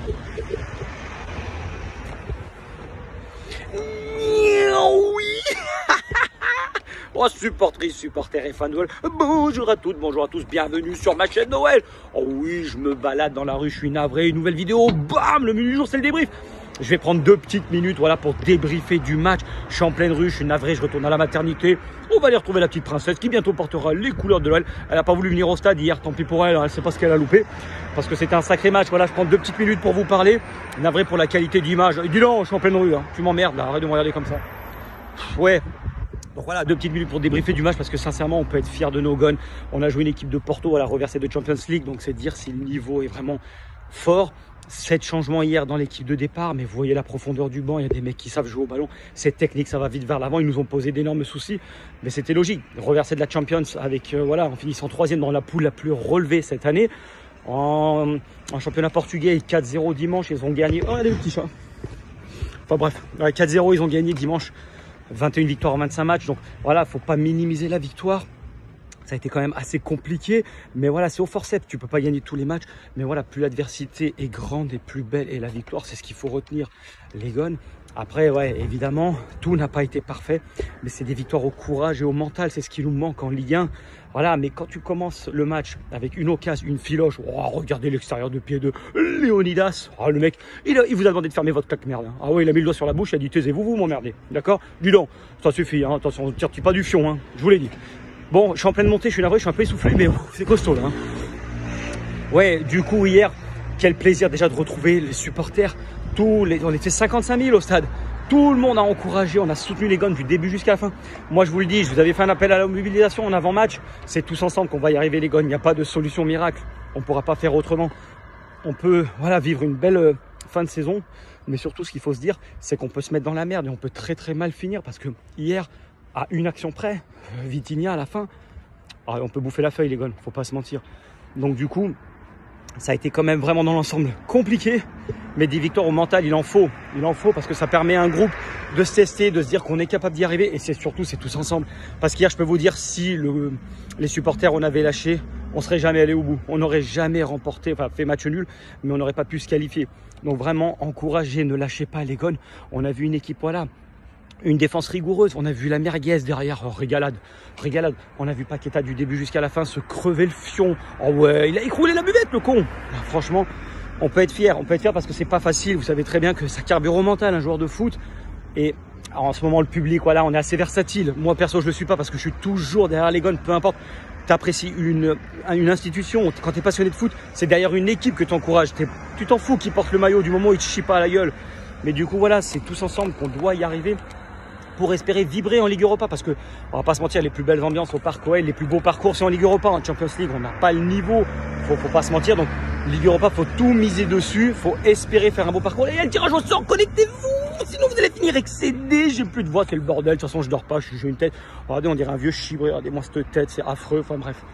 Oui. Oh, supportrices, supporters et fans de Noël, bonjour à toutes, bonjour à tous, bienvenue sur ma chaîne Noël. Oh oui, je me balade dans la rue, je suis navré, une nouvelle vidéo, bam, le menu du jour c'est le débrief. Je vais prendre 2 petites minutes voilà, pour débriefer du match. Je suis en pleine rue, je suis navré, je retourne à la maternité. On va aller retrouver la petite princesse qui bientôt portera les couleurs de Noël. Elle n'a pas voulu venir au stade hier, tant pis pour elle, elle ne sait pas ce qu'elle a loupé. Parce que c'était un sacré match. Voilà, je prends 2 petites minutes pour vous parler. Navré pour la qualité d'image. Dis donc, je suis en pleine rue, hein. Tu m'emmerdes là, arrête de me regarder comme ça. Ouais. Donc voilà, 2 petites minutes pour débriefer du match parce que sincèrement, on peut être fier de nos gones. On a joué une équipe de Porto à la reversée de Champions League, donc c'est dire si le niveau est vraiment fort. 7 changements hier dans l'équipe de départ, mais vous voyez la profondeur du banc, il y a des mecs qui savent jouer au ballon. C'est technique, ça va vite vers l'avant. Ils nous ont posé d'énormes soucis, mais c'était logique. Reversé de la Champions avec, voilà, en finissant 3e dans la poule la plus relevée cette année. En championnat portugais, 4-0 dimanche, ils ont gagné. Oh, allez, le petit chat. Enfin bref, 4-0, ils ont gagné dimanche. 21 victoires en 25 matchs, donc voilà, faut pas minimiser la victoire. Ça a été quand même assez compliqué, mais voilà, c'est au forceps, tu peux pas gagner tous les matchs. Mais voilà, plus l'adversité est grande et plus belle est la victoire, c'est ce qu'il faut retenir, les gones. Après, ouais, évidemment, tout n'a pas été parfait, mais c'est des victoires au courage et au mental, c'est ce qui nous manque en Ligue 1. Voilà, mais quand tu commences le match avec une occasion, une filoche, oh, regardez l'extérieur de pied de Leonidas. Oh, le mec, il vous a demandé de fermer votre claque-merde. Hein. Ah ouais, il a mis le doigt sur la bouche, il a dit taisez-vous, vous m'emmerdez. D'accord? Dis donc, ça suffit, hein. Attention, on ne tire pas du fion, hein. Je vous l'ai dit. Bon, je suis en pleine montée, je suis navré, je suis un peu essoufflé, mais c'est costaud là. Hein. Ouais, du coup, hier, quel plaisir déjà de retrouver les supporters. On était 55 000 au stade. Tout le monde a encouragé, on a soutenu les gones du début jusqu'à la fin. Moi, je vous le dis, je vous avais fait un appel à la mobilisation en avant-match. C'est tous ensemble qu'on va y arriver, les gones. Il n'y a pas de solution miracle. On ne pourra pas faire autrement. On peut voilà, vivre une belle fin de saison. Mais surtout, ce qu'il faut se dire, c'est qu'on peut se mettre dans la merde et on peut très très mal finir. Parce que hier, à une action près, Vitinha à la fin, on peut bouffer la feuille, les gones. Faut pas se mentir. Donc du coup, ça a été quand même vraiment dans l'ensemble compliqué, mais des victoires au mental, il en faut parce que ça permet à un groupe de se tester, de se dire qu'on est capable d'y arriver et c'est tous ensemble. Parce qu'hier, je peux vous dire, si les supporters on avait lâché, on serait jamais allé au bout, on n'aurait jamais remporté, enfin fait match nul, mais on n'aurait pas pu se qualifier. Donc vraiment, encouragez, ne lâchez pas les gones. On a vu une équipe, voilà, une défense rigoureuse, on a vu la merguez derrière, oh, régalade. On a vu Paqueta du début jusqu'à la fin se crever le fion. Oh ouais, il a écroulé la buvette le con. Franchement, on peut être fier parce que c'est pas facile. Vous savez très bien que ça carbure au mental un joueur de foot. Et en ce moment le public, voilà, on est assez versatile. Moi perso, je le suis pas parce que je suis toujours derrière les gones, peu importe. Tu apprécies une institution, quand tu es passionné de foot, c'est derrière une équipe que tu encourages. Tu t'en fous qui porte le maillot du moment où il te chie pas à la gueule. Mais du coup, voilà, c'est tous ensemble qu'on doit y arriver pour espérer vibrer en Ligue Europa parce que on va pas se mentir, les plus belles ambiances au Parc OL, les plus beaux parcours c'est en Ligue Europa. En Champions League on n'a pas le niveau, faut pas se mentir, donc Ligue Europa faut tout miser dessus, faut espérer faire un beau parcours. Et il y a le tirage au sort, connectez-vous, sinon vous allez finir excédé. J'ai plus de voix, c'est le bordel, de toute façon je dors pas, j'ai une tête, regardez on dirait un vieux chibré, regardez-moi cette tête, c'est affreux, enfin bref.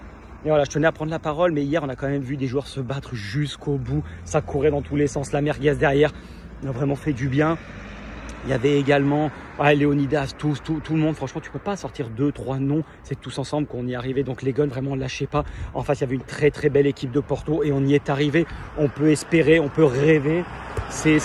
Et voilà, je tenais à prendre la parole, mais hier on a quand même vu des joueurs se battre jusqu'au bout, ça courait dans tous les sens, la merguez derrière, on a vraiment fait du bien. Il y avait également Leonidas, tout le monde. Franchement, tu peux pas sortir 2-3 noms. C'est tous ensemble qu'on y est arrivé. Donc les gones, vraiment, lâchez pas. En face, il y avait une très très belle équipe de Porto et on y est arrivé. On peut espérer, on peut rêver. On ne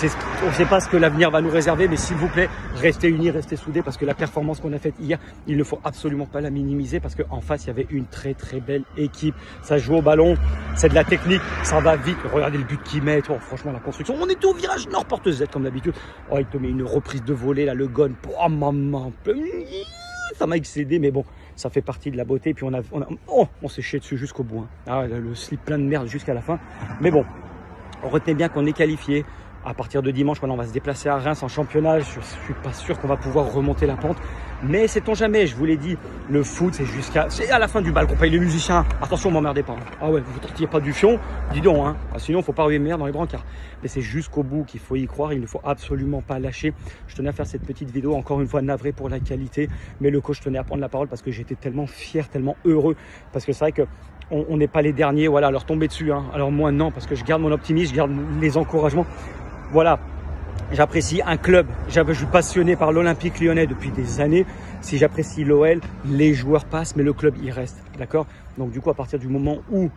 sait pas ce que l'avenir va nous réserver, mais s'il vous plaît, restez unis, restez soudés parce que la performance qu'on a faite hier, il ne faut absolument pas la minimiser parce qu'en face, il y avait une très très belle équipe. Ça joue au ballon, c'est de la technique, ça va vite. Regardez le but qu'ils mettent. Oh, franchement, la construction. On était au virage nord porte Z comme d'habitude. Oh, il te met une reprise de volée là, le gone. Oh maman, ça m'a excédé, mais bon, ça fait partie de la beauté. Puis on s'est chié dessus jusqu'au bout. Hein. Ah, le slip plein de merde jusqu'à la fin. Mais bon, retenez bien qu'on est qualifié. À partir de dimanche, on va se déplacer à Reims en championnat. Je suis pas sûr qu'on va pouvoir remonter la pente. Mais sait-on jamais, je vous l'ai dit, le foot, c'est à la fin du bal qu'on paye les musiciens. Attention, m'emmerdez pas. Hein. Ah ouais, vous tortillez pas du fion, dis donc. Hein. Sinon, il faut pas ruer merde dans les brancards. Mais c'est jusqu'au bout qu'il faut y croire. Il ne faut absolument pas lâcher. Je tenais à faire cette petite vidéo, encore une fois navré pour la qualité. Mais le coach tenait à prendre la parole parce que j'étais tellement fier, tellement heureux. Parce que c'est vrai que on n'est pas les derniers, voilà, à leur tomber dessus. Hein. Alors moi, non, parce que je garde mon optimisme, je garde les encouragements. Voilà. J'apprécie un club, je suis passionné par l'Olympique Lyonnais depuis des années. Si j'apprécie l'OL, les joueurs passent, mais le club il reste, d'accord? Donc du coup, à partir du moment où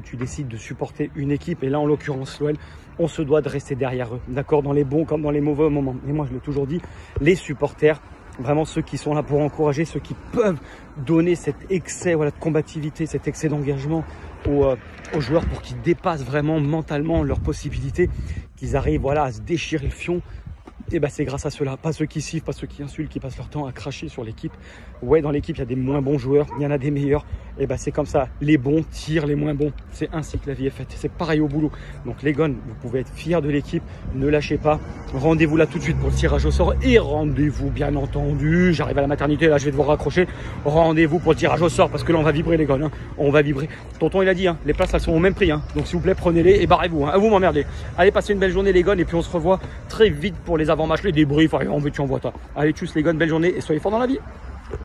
tu décides de supporter une équipe, et là en l'occurrence l'OL, on se doit de rester derrière eux, d'accord, dans les bons comme dans les mauvais moments. Et moi, je l'ai toujours dit, les supporters, vraiment ceux qui sont là pour encourager, ceux qui peuvent donner cet excès de combativité, cet excès d'engagement aux joueurs pour qu'ils dépassent vraiment mentalement leurs possibilités, qu'ils arrivent à se déchirer le fion. Et c'est grâce à ceux-là, pas ceux qui sifflent, pas ceux qui insultent, qui passent leur temps à cracher sur l'équipe. Ouais, dans l'équipe, il y a des moins bons joueurs, il y en a des meilleurs. Et c'est comme ça, les bons tirent les moins bons. C'est ainsi que la vie est faite. C'est pareil au boulot. Donc les gones, vous pouvez être fiers de l'équipe, ne lâchez pas. Rendez-vous là tout de suite pour le tirage au sort. Et rendez-vous, bien entendu, j'arrive à la maternité, là je vais devoir raccrocher. Rendez-vous pour le tirage au sort, parce que là on va vibrer les gones. On va vibrer. Tonton il a dit, les places elles sont au même prix. Donc s'il vous plaît, prenez-les et barrez-vous. À vous m'emmerdez. Allez, passez une belle journée les gones, et puis on se revoit très vite pour les avant-matchs, les débriefs. Allez, on veut, tu envoies toi. Allez, tchuss les gones, belle journée et soyez forts dans la vie.